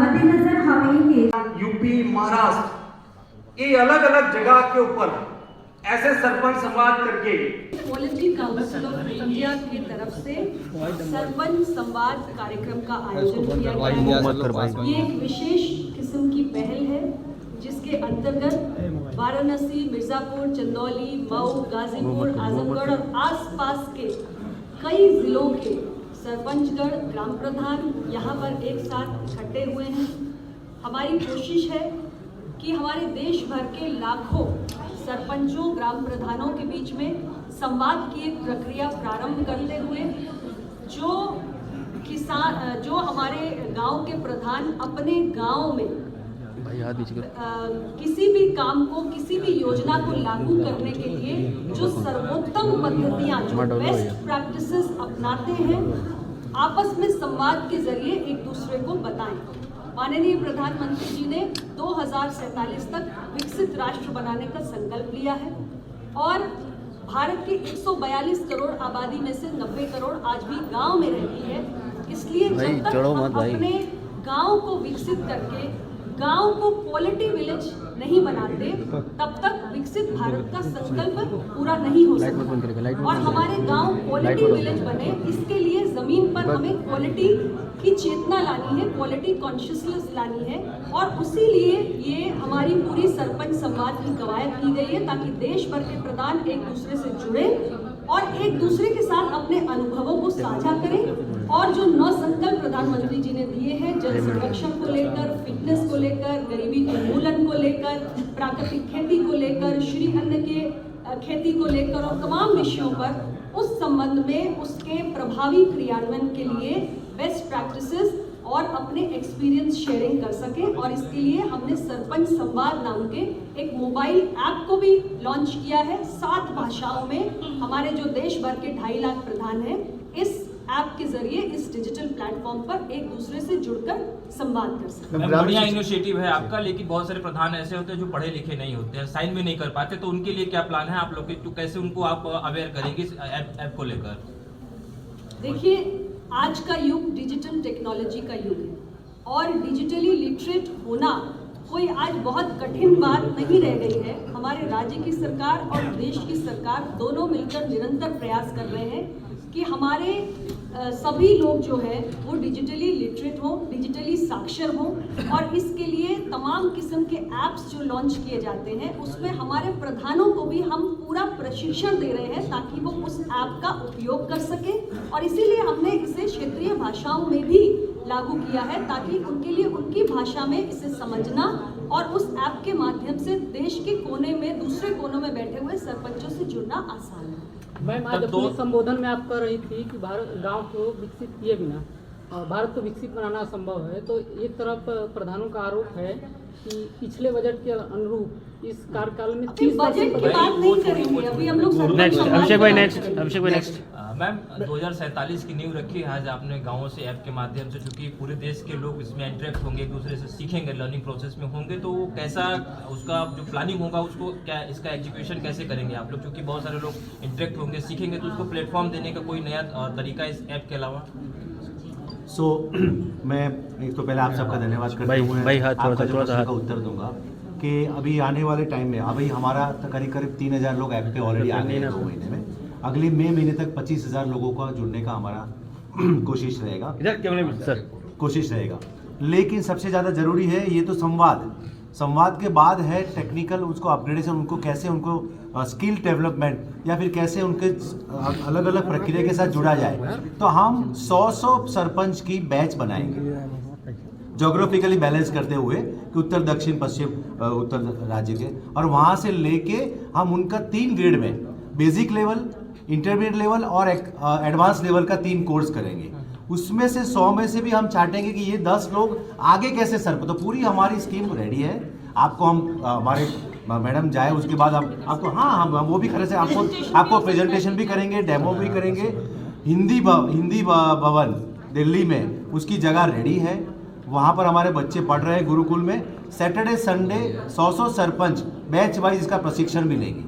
मद्देनजर हमें यूपी, महाराष्ट्र ये अलग अलग जगह के ऊपर ऐसे सरपंच संवाद करके पॉलिटी काउंसिल ऑफ इंडिया की तरफ से सरपंच संवाद कार्यक्रम का आयोजन किया गया है। ये एक विशेष किस्म की पहल है जिसके अंतर्गत वाराणसी, मिर्जापुर, चंदौली, मऊ, गाजीपुर, आजमगढ़ और आसपास के कई जिलों के सरपंचगण, ग्राम प्रधान यहाँ पर एक साथ इकट्ठे हुए हैं। हमारी कोशिश है कि हमारे देश भर के लाखों सरपंचों, ग्राम प्रधानों के बीच में संवाद की एक प्रक्रिया प्रारंभ करते हुए जो हमारे गांव के प्रधान अपने गांव में किसी भी काम को, किसी भी योजना को लागू करने के लिए जो सर्वोत्तम पद्धतियां, जो बेस्ट प्रैक्टिसेस अपनाते हैं, आपस में संवाद के जरिए एक दूसरे को बताएं। माननीय प्रधानमंत्री जी ने 2047 तक विकसित राष्ट्र बनाने का संकल्प लिया है और भारत की 142 करोड़ आबादी में से 90 करोड़ आज भी गांव में रहती है। इसलिए जब तक हम अपने गांव को विकसित करके गांव को क्वालिटी विलेज नहीं बनाते तब तक विकसित भारत का संकल्प पूरा नहीं हो सकता। और हमारे गांव क्वालिटी विलेज बने, इसके लिए जमीन पर हमें क्वालिटी की चेतना लानी है, क्वालिटी कॉन्शियसनेस लानी है और उसी लिए ये हमारी पूरी सरपंच संवाद की कवायद की गई है ताकि देश भर के प्रधान एक दूसरे से जुड़े और एक दूसरे के साथ अपने अनुभवों को साझा करें और जो 9 संकल्प प्रधानमंत्री जी ने दिए हैं, जल संरक्षण को लेकर, फिटनेस को लेकर, गरीबी उन्मूलन को लेकर, प्राकृतिक खेती को लेकर, श्री अन्न के खेती को लेकर और तमाम विषयों पर, उस संबंध में उसके प्रभावी क्रियान्वयन के लिए बेस्ट प्रैक्टिसेस और अपने एक्सपीरियंस शेयरिंग कर सके और इसके लिए हमने सरपंच संवाद नाम के एक मोबाइल ऐप को भी लॉन्च किया है। 7 भाषाओं में हमारे जो देश भर के 2.5 लाख प्रधान हैं, इस ऐप के जरिए इस डिजिटल प्लेटफॉर्म पर एक दूसरे से जुड़कर संवाद कर सकते हैं। बढ़िया इनिशिएटिव है आपका, लेकिन बहुत सारे प्रधान ऐसे होते हैं जो पढ़े लिखे नहीं होते हैं, साइन भी नहीं कर पाते, तो उनके लिए क्या प्लान है आप लोग के, तो कैसे उनको आप अवेयर करेंगे इस ऐप को लेकर? देखिए, आज का युग डिजिटल टेक्नोलॉजी का युग है और डिजिटली लिटरेट होना कोई आज बहुत कठिन बात नहीं रह गई है। हमारे राज्य की सरकार और देश की सरकार दोनों मिलकर निरंतर प्रयास कर रहे हैं कि हमारे सभी लोग जो है वो डिजिटली लिटरेट हो, डिजिटली साक्षर हो और इसके लिए तमाम किस्म के ऐप्स जो लॉन्च किए जाते हैं उसमें हमारे प्रधानों को भी हम पूरा प्रशिक्षण दे रहे हैं ताकि वो उस ऐप का उपयोग कर सकें और इसीलिए हमने इसे क्षेत्रीय भाषाओं में भी लागू किया है ताकि उनके लिए उनकी भाषा में इसे समझना और उस ऐप के माध्यम से देश के कोने में, दूसरे कोनों में बैठे हुए सरपंचों से जुड़ना आसान है। मैम, आज अपने संबोधन में आप कह रही थी कि भारत गांव को विकसित किए बिना भारत को विकसित बनाना संभव है, तो एक तरफ प्रधानों का आरोप है कि पिछले बजट के अनुरूप इस कार्यकाल में 30% की बात नहीं करेंगे अभी हम लोग। अभिषेक भाई नेक्स्ट। मैम, 2047 की नींव रखी है आज आपने गाँवों से ऐप के माध्यम से, क्योंकि पूरे देश के लोग इसमें इंटरेक्ट होंगे, एक दूसरे से सीखेंगे, लर्निंग प्रोसेस में होंगे, तो कैसा उसका जो प्लानिंग होगा उसको क्या, इसका एग्जीक्यूशन कैसे करेंगे आप लोग, क्योंकि बहुत सारे लोग इंटरेक्ट होंगे, सीखेंगे, तो उसको प्लेटफॉर्म देने का कोई नया तरीका इस ऐप के अलावा? मैं एक तो पहले आप सबका धन्यवाद करते हुए थोड़ा सा उत्तर दूंगा कि अभी आने वाले टाइम में अभी हमारा करीब 3000 लोग ऐप पे ऑलरेडी आ गए हैं 2 महीने में। अगले महीने तक 25,000 लोगों का जुड़ने का हमारा कोशिश रहेगा। लेकिन सबसे ज़्यादा ज़रूरी है ये तो संवाद के बाद है टेक्निकल उसको अपग्रेडेशन, उनको कैसे उनको स्किल डेवलपमेंट या फिर कैसे उनके अलग अलग प्रक्रिया के साथ जुड़ा जाए। तो हम 100 सरपंच की बैच बनाएंगे जोग्राफिकली बैलेंस करते हुए कि उत्तर, दक्षिण, पश्चिम, उत्तर राज्य के, और वहाँ से लेके हम उनका 3 ग्रेड में बेसिक लेवल, इंटरमीडिएट लेवल और एडवांस लेवल का 3 कोर्स करेंगे। उसमें से 100 में से भी हम चाहेंगे कि ये 10 लोग आगे कैसे सर, तो पूरी हमारी स्कीम रेडी है। आपको हम हमारे मैडम जाए उसके बाद आपको हम वो भी से आपको प्रेजेंटेशन भी करेंगे, डेमो भी करेंगे। हिंदी भवन दिल्ली में उसकी जगह रेडी है, वहाँ पर हमारे बच्चे पढ़ रहे हैं गुरुकुल में। Saturday Sunday 100 sarpanch batch wise इसका प्रशिक्षण भी लेंगे।